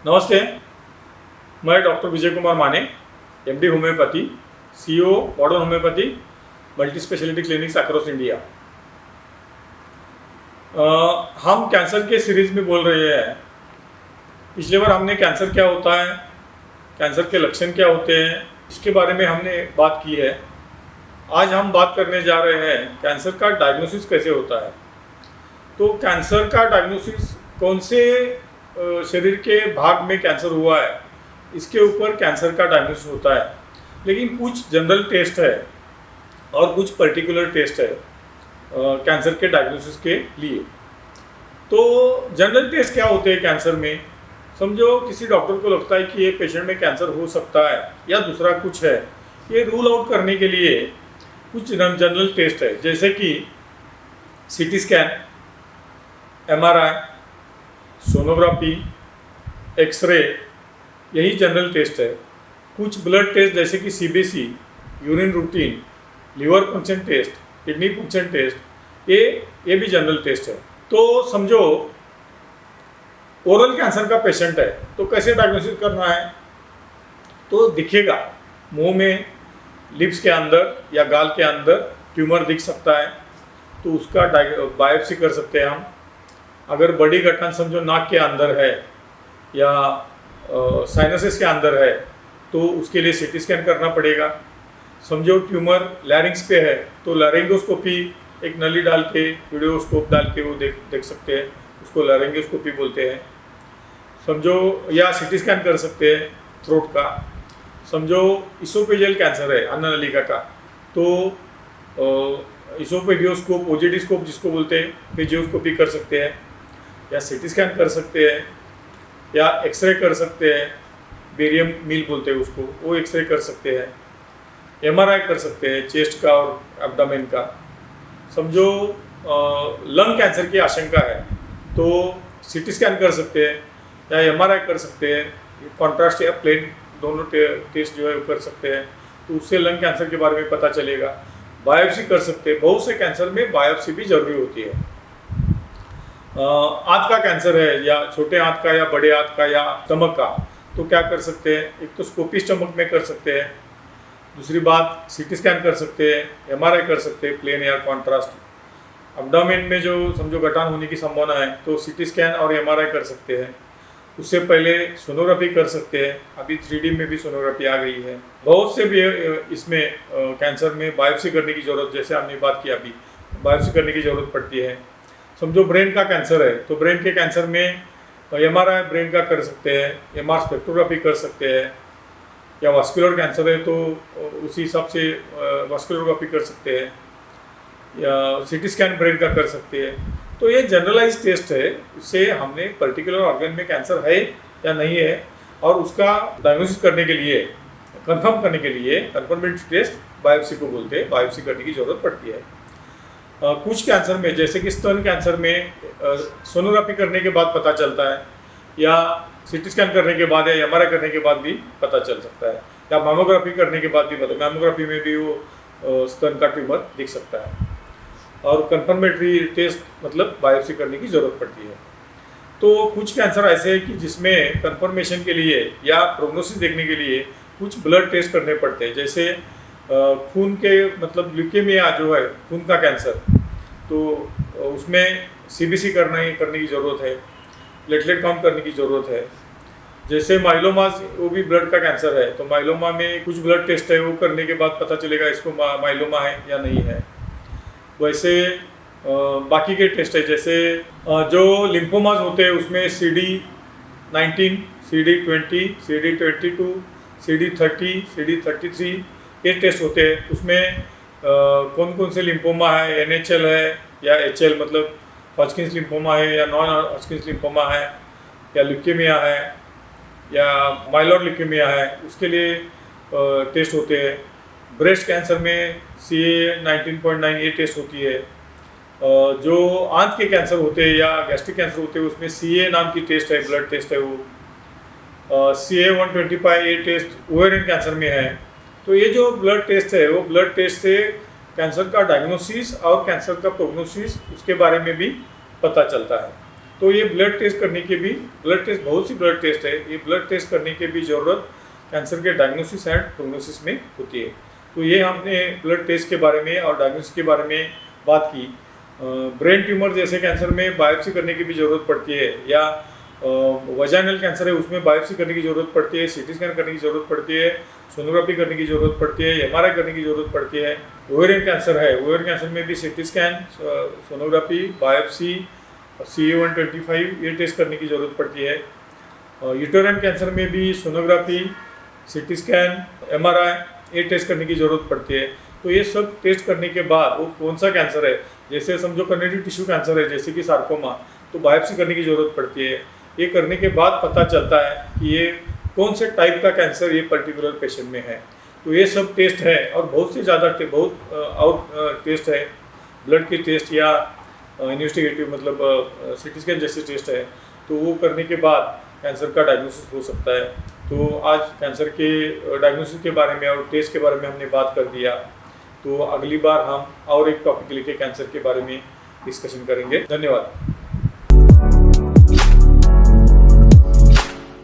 नमस्ते, मैं डॉक्टर विजय कुमार माने, MD homeopathy, CEO modern homeopathy multi speciality clinics across India. हम कैंसर के सीरीज में बोल रहे हैं। पिछले बार हमने कैंसर क्या होता है, कैंसर के लक्षण क्या होते हैं, इसके बारे में हमने बात की है। आज हम बात करने जा रहे हैं कैंसर का डायग्नोसिस कैसे होता है। तो कैंसर का डायग्नोसिस कौन से शरीर के भाग में कैंसर हुआ है, इसके ऊपर कैंसर का डायग्नोसिस होता है। लेकिन कुछ जनरल टेस्ट है और कुछ पर्टिकुलर टेस्ट है कैंसर के डायग्नोसिस के लिए। तो जनरल टेस्ट क्या होते हैं कैंसर में? समझो किसी डॉक्टर को लगता है कि ये पेशेंट में कैंसर हो सकता है या दूसरा कुछ है, ये रूल आउट करने के लिए कुछ जनरल टेस्ट है, जैसे कि CT scan, MRI, sonography, x-ray, यही जनरल टेस्ट है। कुछ ब्लड टेस्ट जैसे कि CBC, urine routine, liver function test, kidney function test, ये भी जनरल टेस्ट है। तो समझो ओरल कैंसर का पेशेंट है तो कैसे डायग्नोसिस करना है? तो दिखेगा मुंह में, लिप्स के अंदर या गाल के अंदर ट्यूमर दिख सकता है, तो उसका बायोप्सी कर सकते हैं हम। अगर बड़ी गठन समझो नाक के अंदर है या साइनसेस के अंदर है तो उसके लिए सीटी स्कैन करना पड़ेगा। समझो ट्यूमर लैरिंग्स पे है तो लैरिंगोस्कोपी, एक नली डाल के, वीडियोस्कोप डाल के वो देख सकते हैं, उसको लैरिंगोस्कोपी बोलते हैं। समझो या सीटी स्कैन कर सकते हैं थ्रोट का। समझो इसोफेजियल कैंसर है अन्न नलिका का, तो इसोफेजियोस्कोप, ओजीडी स्कोप जिसको बोलते हैं, फेजियोस्कोपी कर सकते हैं, या सीटी स्कैन कर सकते हैं, या एक्सरे कर सकते हैं, बेरियम मील बोलते हैं उसको, वो एक्सरे कर सकते हैं, एमआरआई कर सकते हैं चेस्ट का और एब्डोमेन का। समझो लंग कैंसर की आशंका है तो सीटी स्कैन कर सकते हैं या एमआरआई कर सकते हैं, कॉन्ट्रास्ट या प्लेन दोनों टेस्ट जो है वो कर सकते हैं, तो उससे लंग कैंसर के बारे में पता चलेगा। बायोप्सी कर सकते हैं, बहुत से कैंसर में बायोप्सी भी जरूरी होती है। आंत का कैंसर है या छोटे आंत का या बड़े आंत का या स्टमक का, तो क्या कर सकते हैं? एक तो स्कोपी स्टमक में कर सकते हैं, दूसरी बात सीटी स्कैन कर सकते हैं, एमआरआई कर सकते हैं प्लेन या कॉन्ट्रास्ट। एब्डोमेन में जो समझो गठान होने की संभावना है तो सीटी स्कैन और एमआरआई कर सकते हैं। उससे पहले सोनोग्राफी कर सकते हैं, अभी 3D में भी सोनोग्राफी आ गई है। बहुत से भी इसमें कैंसर में बायोप्सी करने की ज़रूरत, जैसे हमने बात की अभी, बायोप्सी करने की ज़रूरत पड़ती है। समझो ब्रेन का कैंसर है तो ब्रेन के कैंसर में एमआरआई ब्रेन का कर सकते हैं, एमआर स्पेक्ट्रोग्राफी कर सकते हैं, या वास्कुलर कैंसर है तो उसी हिसाब से वास्कुलरोग्राफी कर सकते हैं, या सीटी स्कैन ब्रेन का कर सकते हैं। तो ये जनरलाइज टेस्ट है, उससे हमने पर्टिकुलर ऑर्गन में कैंसर है या नहीं है और उसका डायग्नोसिस करने के लिए, कंफर्म करने के लिए कंफर्मेटरी टेस्ट बायोप्सी को बोलते हैं, बायोप्सी करने की ज़रूरत पड़ती है। कुछ कैंसर में जैसे कि स्तन कैंसर में सोनोग्राफी करने के बाद पता चलता है, या सीटी स्कैन करने के बाद या एमआरआई करने के बाद भी पता चल सकता है, या मैमोग्राफी करने के बाद भी पता, मैमोग्राफी में भी वो स्तन का ट्यूमर दिख सकता है। और कंफर्मेटरी टेस्ट मतलब बायोप्सी करने की ज़रूरत पड़ती है। तो कुछ कैंसर ऐसे हैं कि जिसमें कंफर्मेशन के लिए या प्रोग्नोसिस देखने के लिए कुछ ब्लड टेस्ट करने पड़ते हैं, जैसे खून के मतलब ल्यूकेमिया जो है खून का कैंसर, तो उसमें सीबीसी करने की ज़रूरत है, प्लेटलेट काउंट करने की ज़रूरत है। जैसे माइलोमा, वो भी ब्लड का कैंसर है, तो माइलोमा में कुछ ब्लड टेस्ट है, वो करने के बाद पता चलेगा इसको माइलोमा है या नहीं है। वैसे बाकी के टेस्ट है, जैसे जो लिम्फोमास होते हैं उसमें CD19, CD20, CD22, CD30, CD33 ये टेस्ट होते हैं। उसमें कौन कौन से लिम्फोमा है, NHL है या HL मतलब हॉजकिंस लिम्फोमा है या नॉन हॉजकिंस लिम्फोमा है, या ल्यूकेमिया है या माइलॉइड ल्यूकेमिया है, उसके लिए टेस्ट होते हैं। ब्रेस्ट कैंसर में CA19.9 ये टेस्ट होती है। जो आंत के कैंसर होते हैं या गैस्ट्रिक कैंसर होते हैं उसमें CA नाम की टेस्ट है, ब्लड टेस्ट है वो। CA125 ये टेस्ट ओवेरियन कैंसर में है। तो ये जो ब्लड टेस्ट है वो ब्लड टेस्ट से कैंसर का डायग्नोसिस और कैंसर का प्रोग्नोसिस उसके बारे में भी पता चलता है। तो ये ब्लड टेस्ट करने के भी बहुत सी ब्लड टेस्ट है, ये ब्लड टेस्ट करने की भी ज़रूरत कैंसर के डायग्नोसिस एंड प्रोग्नोसिस में होती है। तो ये हमने ब्लड टेस्ट के बारे में और डायग्नोसिस के बारे में बात की। ब्रेन ट्यूमर जैसे कैंसर में बायोप्सी करने की भी ज़रूरत पड़ती है, या वजाइनल कैंसर है उसमें बायोप्सी करने की ज़रूरत पड़ती है, सीटी स्कैन करने की ज़रूरत पड़ती है, सोनोग्राफी करने की ज़रूरत पड़ती है, एमआरआई करने की ज़रूरत पड़ती है। ओवेरियन कैंसर है, ओवेरियन कैंसर में भी CT scan, sonography, biopsy, CA-125 ये टेस्ट करने की ज़रूरत पड़ती है। यूटेराइन कैंसर में भी सोनोग्राफी, सीटी स्कैन, एमआरआई ये टेस्ट करने की ज़रूरत पड़ती है। तो ये सब टेस्ट करने के बाद वो कौन सा कैंसर है, जैसे समझो कनेक्टिव टिश्यू कैंसर है जैसे कि सार्कोमा, तो बायोप्सी करने की ज़रूरत पड़ती है। ये करने के बाद पता चलता है कि ये कौन से टाइप का कैंसर ये पर्टिकुलर पेशेंट में है। तो ये सब टेस्ट है और बहुत से ज़्यादा बहुत टेस्ट है, ब्लड की टेस्ट या इन्वेस्टिगेटिव मतलब सीटी स्कैन जैसे टेस्ट है, तो वो करने के बाद कैंसर का डायग्नोसिस हो सकता है। तो आज कैंसर के डायग्नोसिस के बारे में और टेस्ट के बारे में हमने बात कर दिया। तो अगली बार हम और एक टॉपिक लेके कैंसर के बारे में डिस्कशन करेंगे। धन्यवाद।